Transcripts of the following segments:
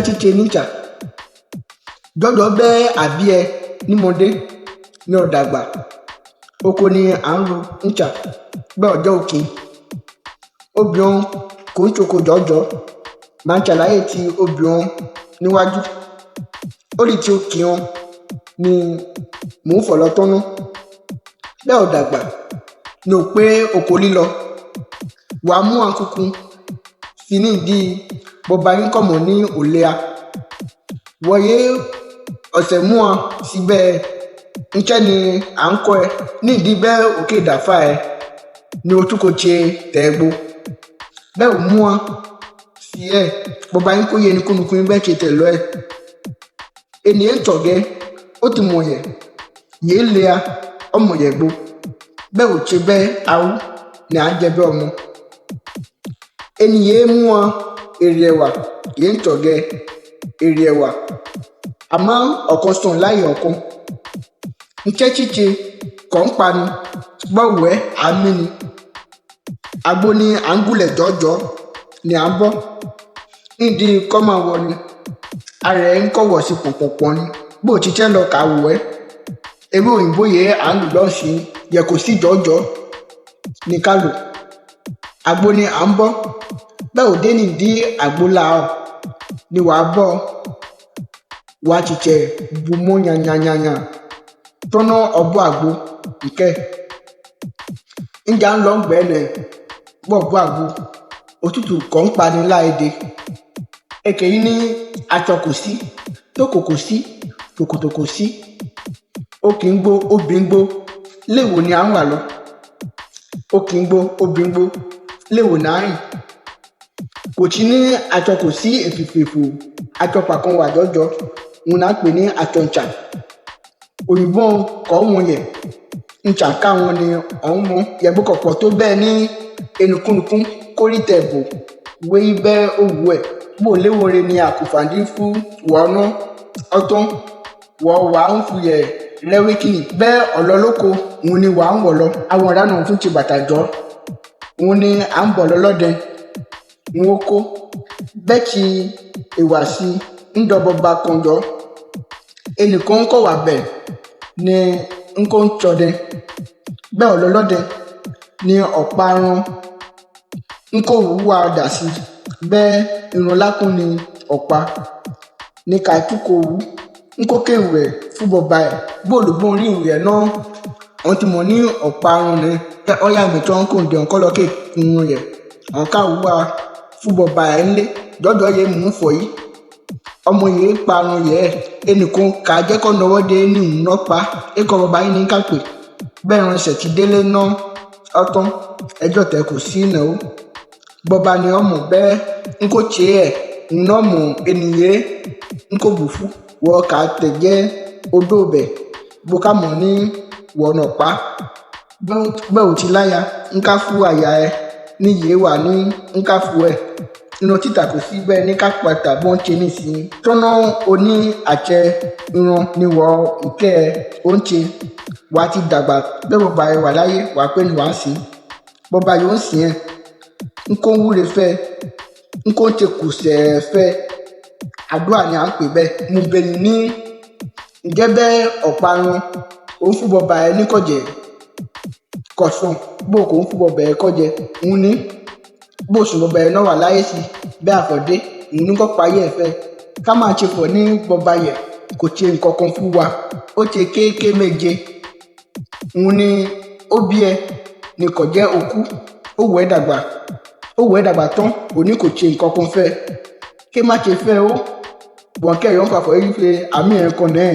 chiche níjà jọjọ bẹ́ẹ̀ àbí ẹ nímọdé ní ọ̀dàgbà oko ni à ń ro níjà bẹ́ẹ̀ ọjọ́ òkè obìnrin kò ń ṣoko jọjọ máa ń ṣàlàyé ti obìnrin níwájú ó rí tí ó kì í hàn ni mò ń fọ̀lọ́ tọ́nú bẹ́ẹ̀ ọ̀dàgbà ní ò pé oko lílọ wàá mú àkùkù sí ní ìdí bọba yín kọ̀mọ̀ ní òlea wọ̀nyé ọ̀sẹ̀ mú ọ síbẹ̀ ńṣẹ́ ni à ń kọ́ ẹ ní ìdí bẹ́ẹ̀ òkè ìdàfà ẹ ní ojú kò ṣe tẹ̀gbó bẹ́ẹ̀ ò mú ọ sí ẹ bọba yín kó yẹ ní kúnnukún bẹ́ẹ̀ ṣe tẹ̀ lọ ẹ ènìyàn tọ̀gẹ́ ó ti mọ̀ yẹ yéé lea ọmọ yẹ gbó bẹ́ẹ̀ ò ṣe bẹ́ẹ̀ awú ni à ń jẹ bẹ́ẹ̀ ọmọ ènìyàn mú ọ èrè ẹ̀wà yéé ń tọ̀gẹ́ èrè ẹ̀wà àmọ́ ọ̀kan sàn láyé ọ̀kan ńṣẹ́ ṣíṣe kọ̀ ń pani gbọ́wẹ́ àmì ni agbo ni à ń gúnlẹ̀ jọ́jọ́ ni à ń bọ́ nídìí kọ́ máa wọ ni ara ẹ̀ ń kọ̀wọ̀ sí pọ̀npọ̀npọ̀n ni bó o ṣiṣẹ́ lọ kà wọ̀ ẹ́ ewé òyìnbó yẹ à ń lò lọ́ọ̀ṣì yẹ kò sí jọ́jọ́ ní ká lò agbo ni à ń bọ́ bẹ́ẹ̀ ò dé nídìí àgbo làá ni wàá bọ́ wàá ṣiṣẹ́ bu mọ́ yanyanyanya tọ́nà ọ̀bọ àgbo ìkẹ́ ńjà ń lọ gbẹ́lẹ̀ bọ̀ bọ́ àgbo òtútù kọ́ ń pani láìdè èkè yìí ní aṣọ kò sí tókò kò sí tòkòtò kò sí ó kì í gbó obìnrin gbó léèwò ni à ń wà lọ ó kì í gbó obìnrin gbó léèwò náà rìn kò sí ní aṣọ kò sí èfìfèfò aṣọ pàkan wà jọjọ wọn náà pè ní aṣọ ńṣà òyìnbó kọ́ wọn yẹ ńṣà káwọn ni ọ̀hún mọ yẹ̀bú kọ̀pọ̀ tó bẹ́ẹ̀ ní enukúnukún kórìtẹ̀ bò wéyí bẹ́ẹ̀ òwú ẹ̀ bó léwore ni àkùfàdí fún wọnú ọtún wọ wà ń fu yẹ lẹ́wíkìnì bẹ́ẹ̀ ọ̀lọ́lọ́kọ òun ni wà ń wọ̀ lọ àwọn ọ̀rá náà tún ti bàtà jọ òun ni à ń bọ̀ lọ́lọ́dẹ wọn kó bẹ́ẹ̀ ti ìwà sí ń dọ́bọba kan jọ ẹnìkan kọ̀ wà bẹ́ẹ̀ ni nǹkan ń tsọdẹ bẹ́ẹ̀ ọ̀lọ́lọ́dẹ ni ọ̀pá aràn nǹkan òwúwa dà sí bẹ́ẹ̀ ìrànlákùn ni ọ̀pá ní kàtúkò wú nǹkan kéwù ẹ̀ fún bọba ẹ̀ bóòlù bó rí ìwé ẹ̀ náà wọ́n ti mọ̀ ní ọ̀pá aràn ni ọ̀yà mìtọ́ ń kò dé ọ̀kọ́ lọ́kẹ́ ìkùn rẹ̀ ọ̀ká wúwa fún bọba ẹ̀ ńlẹ̀ jọjọ yẹ mú fọ yìí ọmọ yìí parun yẹ ẹnìkan kà jẹ́ kó nọwọ́ dé ní ìhùn náà pa ẹ̀kọ́ bọba yìí ní kápẹ́ bẹ́ẹ̀ ránṣẹ́ ti délé náà ọtán ẹjọ́ tẹ kò sí ìnáwó bọba ni ọmọ bẹ́ẹ̀ ń kó tse ẹ̀ ń náà mọ̀ ènìyàn ń kó bù fún wọ́n kà tẹ̀ jẹ́ odó bẹ̀ bó ká mọ̀ ní wọ̀nà pa bẹ́ẹ̀ ò ti láya ń ká fún àyà ẹ̀ ní yìí wà ní ń ká fún ẹ̀ inú títà kò sí bẹ́ẹ̀ ní ká pàtà bó ń ṣe nísìnyí tọ́nà oní àṣẹ irun ni wọ́n ìkẹ́ ẹ̀ ó ń ṣe wà á ti dàgbà bẹ́ẹ̀ bọba ẹ̀ wà láyé wà á pé ni wà á sìn bọba yóò ń sìn ẹ̀ ń kó ń wúre fẹ́ ń kó ń ṣe kù sẹ́ẹ̀ fẹ́ àdúrà ni à ń pè bẹ́ẹ̀ mo bẹ̀yìn ní ǹjẹ́ bẹ́ẹ̀ ọ̀pá aràn òun fún bọba ẹ̀ níkọ̀jẹ̀ kọ̀sán bó kò ń fún bọba ẹ̀ kọ́jẹ ń ní bó sùn bọba ẹ̀ náà wà láyé sí bẹ́ẹ̀ àfọ̀dé ìní kọ́ payé ẹ̀ fẹ́ ká máa ṣe pọ̀ ní bọba yẹ kò ṣe nǹkan kan fún wa ó ṣe kéékèé méje ń ní ó bí ẹ ní kò jẹ́ òkú ó wẹ̀ ẹ́ dàgbà tán òní kò ṣe nǹkan kan fẹ́ kí má ṣe fẹ́ ó bọ̀n kẹ́ ẹ̀yọ́ ń fàfọ̀ yìí fi àmì ẹ̀ kan náà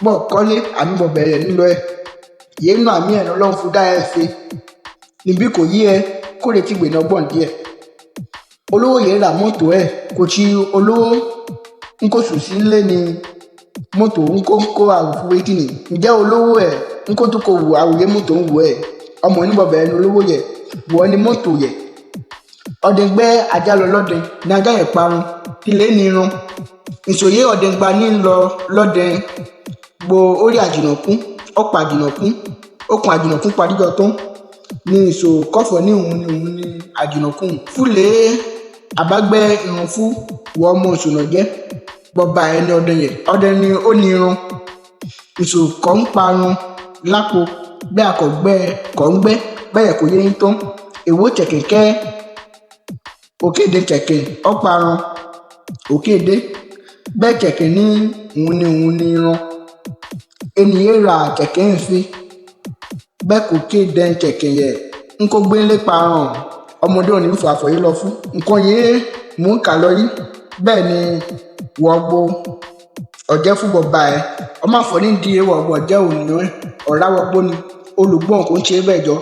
bọ̀ kọ́lé àmì bọ̀bẹ̀ rẹ̀ nílò ẹ̀ yéé nù àmì ẹ̀ lọ́wọ́ fún dá ẹ̀ ṣe níbí kò yí ẹ kó lè ti gbènà gbọ̀n díẹ̀ olówó yẹn ra mọ́tò ẹ̀ kò tí olówó ń kó sùn sí lé ní mọ́tò ń kó àwòfú wékìnì ǹjẹ́ olówó ẹ̀ ń kó tó kó wù àwòyé mọ́tò ń wù ẹ̀ ọmọ oníbọ̀bẹ̀ ẹ̀ ní olówó yẹ wọ́n ní mọ́tò yẹ ọ̀dẹ̀gbẹ́ ajá lọ lọ́dẹ ní ajá yẹn parun ilé ní irun ìsòye ọ̀dẹ̀gba ní lọ lọ́dẹ gbo orí àjìnàkú ọ̀pá àjìnàkú okùn àjìnàkú paríjọ tán ní ìṣò kọ́fọ̀ ní òun ní àjìnàkú fúlẹ̀ àbágbẹ́ irun fún wọ ọmọ òṣùnà jẹ́ bọba ẹni ọdẹ yẹn ọdẹ ni ó ní irun ìṣòro kọ́ ń parun lápò bẹ́ẹ̀ àkọ́gbẹ́ kọ́ ń gbẹ́ bẹ́ẹ̀ kò yé ń tán èwo kẹ̀kẹ́kẹ́ òkèdè kẹ̀kẹ́ ọ̀parun òkèdè bẹ́ẹ̀ kẹ̀kẹ́ ní òun ní irun ènìyàn ra kẹ̀kẹ́ ń fi bẹ́ẹ̀ kò kéde kẹ̀kẹ́ yẹ ń kó gbélé parun ọmọdé òní fò àfọ̀yí lọ fún nǹkan yìí mú kà lọ yìí bẹ́ẹ̀ ni wọ́n gbó ọ̀jẹ́ fún bọba ẹ̀ ọmọ àfọ̀ní di ewọ̀ ọ̀jẹ́ òní ọ̀rá wọ́gbó ni olùgbọ́n kò ń ṣe bẹ́ẹ̀ jọ.